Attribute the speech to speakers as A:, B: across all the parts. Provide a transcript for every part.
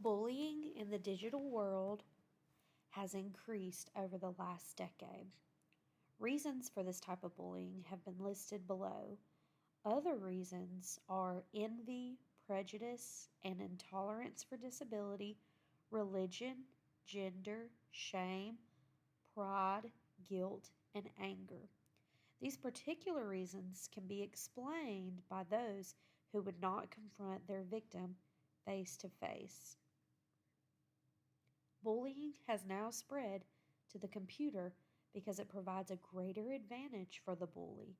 A: Bullying in the digital world has increased over the last decade. Reasons for this type of bullying have been listed below. Other reasons are envy, prejudice, and intolerance for disability, religion, gender, shame, pride, guilt, and anger. These particular reasons can be explained by those who would not confront their victim face to face. Bullying has now spread to the computer because it provides a greater advantage for the bully.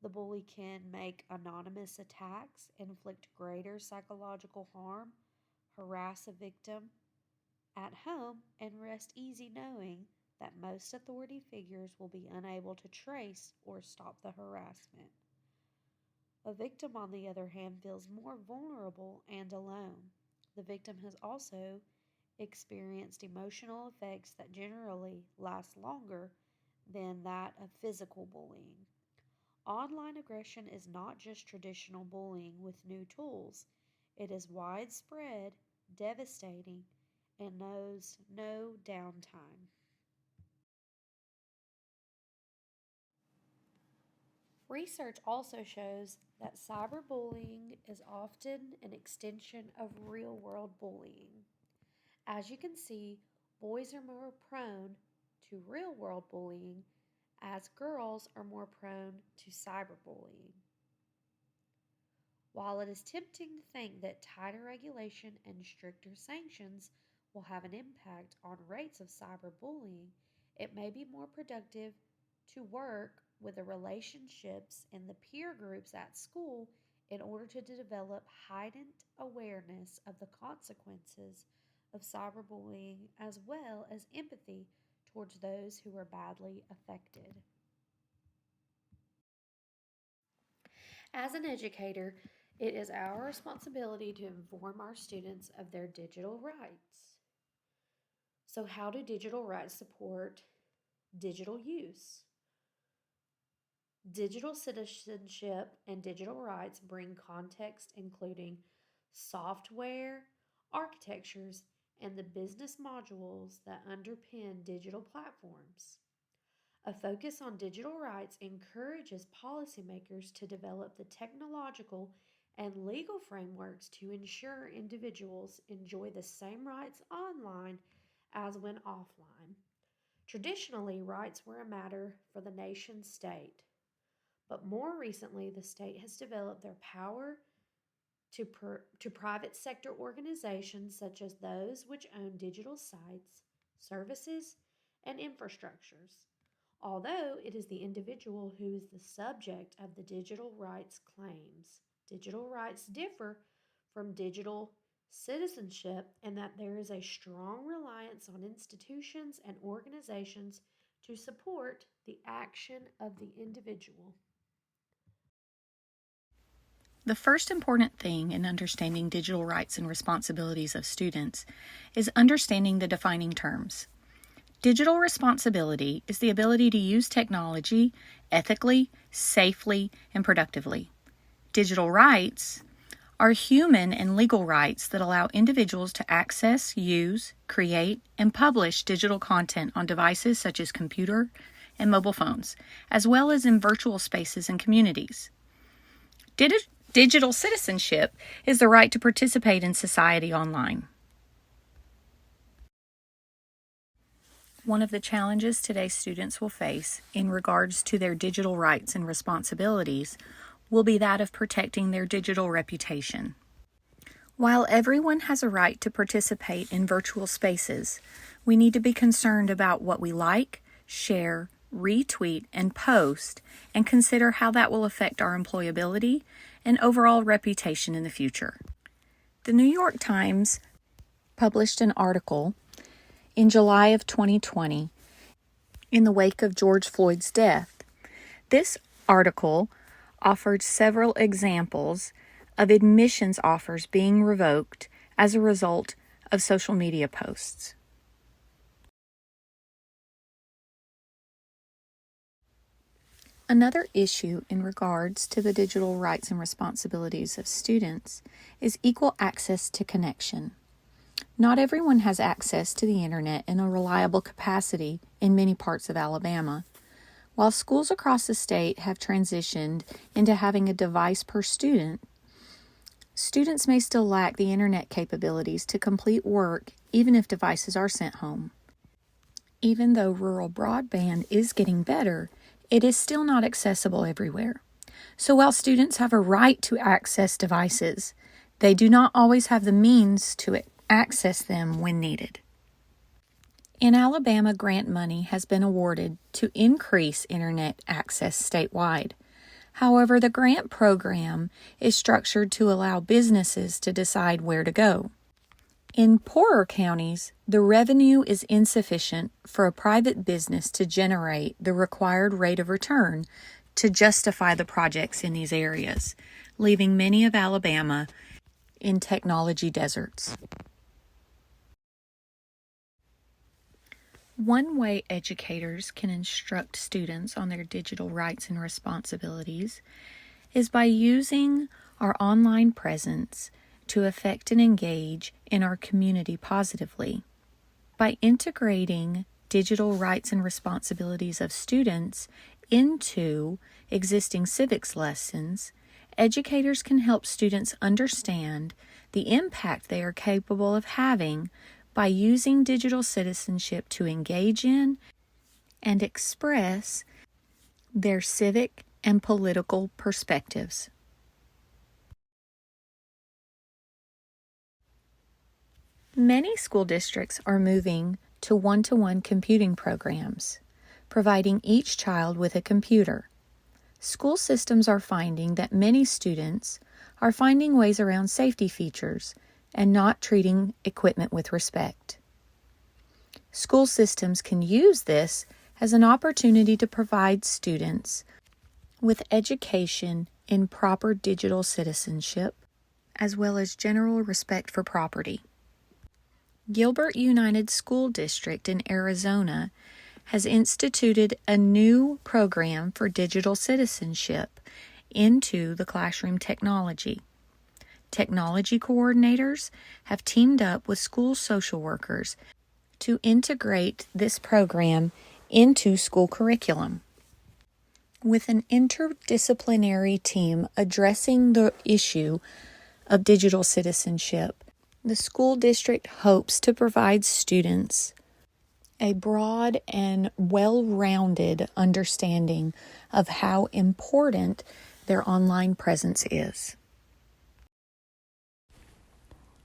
A: The bully can make anonymous attacks, inflict greater psychological harm, harass a victim at home, and rest easy knowing that most authority figures will be unable to trace or stop the harassment. A victim, on the other hand, feels more vulnerable and alone. The victim has also experienced emotional effects that generally last longer than that of physical bullying. Online aggression is not just traditional bullying with new tools, it is widespread, devastating, and knows no downtime. Research also shows that cyberbullying is often an extension of real world bullying. As you can see, boys are more prone to real world bullying, as girls are more prone to cyberbullying. While it is tempting to think that tighter regulation and stricter sanctions will have an impact on rates of cyberbullying, it may be more productive to work with the relationships and the peer groups at school in order to develop heightened awareness of the consequences of cyberbullying as well as empathy towards those who are badly affected. As an educator, it is our responsibility to inform our students of their digital rights. So, how do digital rights support digital use? Digital citizenship and digital rights bring context including software, architectures, and the business modules that underpin digital platforms. A focus on digital rights encourages policymakers to develop the technological and legal frameworks to ensure individuals enjoy the same rights online as when offline. Traditionally, rights were a matter for the nation state, but more recently, the state has developed their power to private sector organizations such as those which own digital sites, services, and infrastructures. Although it is the individual who is the subject of the digital rights claims, digital rights differ from digital citizenship in that there is a strong reliance on institutions and organizations to support the action of the individual.
B: The first important thing in understanding digital rights and responsibilities of students is understanding the defining terms. Digital responsibility is the ability to use technology ethically, safely, and productively. Digital rights are human and legal rights that allow individuals to access, use, create, and publish digital content on devices such as computer and mobile phones, as well as in virtual spaces and communities. Digital citizenship is the right to participate in society online. One of the challenges today's students will face in regards to their digital rights and responsibilities will be that of protecting their digital reputation. While everyone has a right to participate in virtual spaces, we need to be concerned about what we like, share, retweet, and post, and consider how that will affect our employability and overall reputation in the future. The New York Times published an article in July of 2020 in the wake of George Floyd's death. This article offered several examples of admissions offers being revoked as a result of social media posts. Another issue in regards to the digital rights and responsibilities of students is equal access to connection. Not everyone has access to the internet in a reliable capacity in many parts of Alabama. While schools across the state have transitioned into having a device per student, students may still lack the internet capabilities to complete work even if devices are sent home. Even though rural broadband is getting better, it is still not accessible everywhere. So while students have a right to access devices, they do not always have the means to access them when needed. In Alabama, grant money has been awarded to increase internet access statewide. However, the grant program is structured to allow businesses to decide where to go. In poorer counties, the revenue is insufficient for a private business to generate the required rate of return to justify the projects in these areas, leaving many of Alabama in technology deserts. One way educators can instruct students on their digital rights and responsibilities is by using our online presence to affect and engage in our community positively. By integrating digital rights and responsibilities of students into existing civics lessons, educators can help students understand the impact they are capable of having by using digital citizenship to engage in and express their civic and political perspectives. Many school districts are moving to one-to-one computing programs, providing each child with a computer. School systems are finding that many students are finding ways around safety features and not treating equipment with respect. School systems can use this as an opportunity to provide students with education in proper digital citizenship, as well as general respect for property. Gilbert United School District in Arizona has instituted a new program for digital citizenship into the classroom technology. Technology coordinators have teamed up with school social workers to integrate this program into school curriculum. With an interdisciplinary team addressing the issue of digital citizenship, the school district hopes to provide students a broad and well-rounded understanding of how important their online presence is.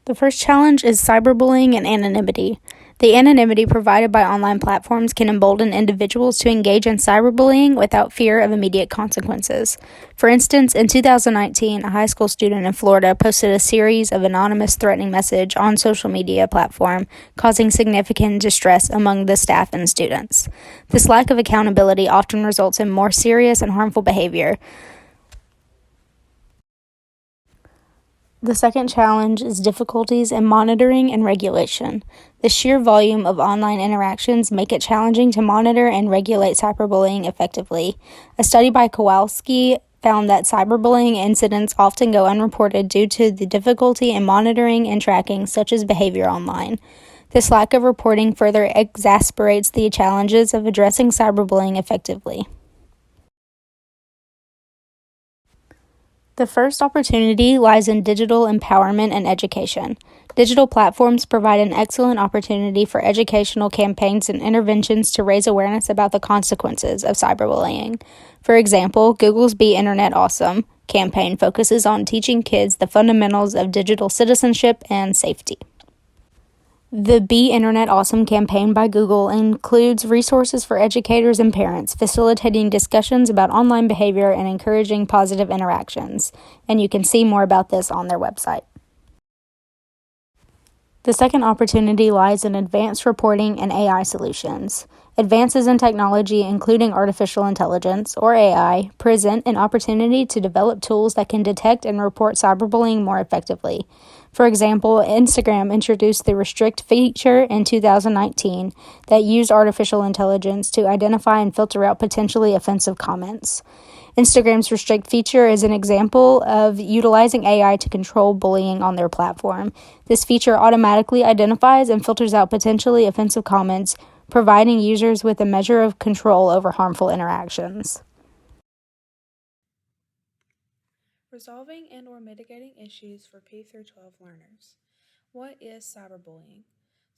C: The first challenge is cyberbullying and anonymity. The anonymity provided by online platforms can embolden individuals to engage in cyberbullying without fear of immediate consequences. For instance, in 2019, a high school student in Florida posted a series of anonymous threatening messages on social media platform, causing significant distress among the staff and students. This lack of accountability often results in more serious and harmful behavior. The second challenge is difficulties in monitoring and regulation. The sheer volume of online interactions make it challenging to monitor and regulate cyberbullying effectively. A study by Kowalski found that cyberbullying incidents often go unreported due to the difficulty in monitoring and tracking such as behavior online. This lack of reporting further exacerbates the challenges of addressing cyberbullying effectively. The first opportunity lies in digital empowerment and education. Digital platforms provide an excellent opportunity for educational campaigns and interventions to raise awareness about the consequences of cyberbullying. For example, Google's Be Internet Awesome campaign focuses on teaching kids the fundamentals of digital citizenship and safety. The Be Internet Awesome campaign by Google includes resources for educators and parents, facilitating discussions about online behavior and encouraging positive interactions. And you can see more about this on their website. The second opportunity lies in advanced reporting and AI solutions. Advances in technology, including artificial intelligence, or AI, present an opportunity to develop tools that can detect and report cyberbullying more effectively. For example, Instagram introduced the Restrict feature in 2019 that used artificial intelligence to identify and filter out potentially offensive comments. Instagram's restrict feature is an example of utilizing AI to control bullying on their platform. This feature automatically identifies and filters out potentially offensive comments, providing users with a measure of control over harmful interactions.
D: Resolving and/or mitigating issues for P through 12 learners. What is cyberbullying?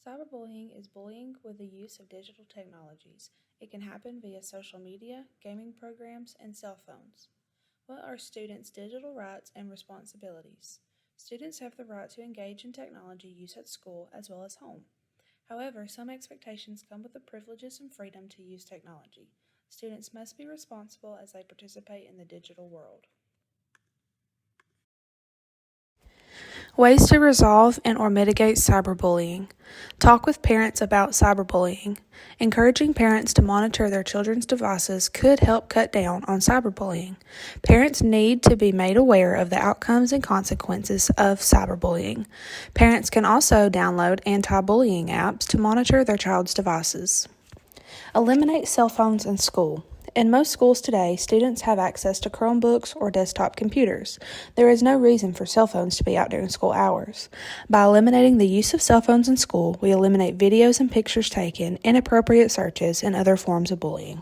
D: Cyberbullying is bullying with the use of digital technologies. It can happen via social media, gaming programs, and cell phones. What are students' digital rights and responsibilities? Students have the right to engage in technology use at school as well as home. However, some expectations come with the privileges and freedom to use technology. Students must be responsible as they participate in the digital world. Ways to resolve and/or mitigate cyberbullying. Talk with parents about cyberbullying. Encouraging parents to monitor their children's devices could help cut down on cyberbullying. Parents need to be made aware of the outcomes and consequences of cyberbullying. Parents can also download anti-bullying apps to monitor their child's devices. Eliminate cell phones in school. In most schools today, students have access to Chromebooks or desktop computers. There is no reason for cell phones to be out during school hours. By eliminating the use of cell phones in school, we eliminate videos and pictures taken, inappropriate searches, and other forms of bullying.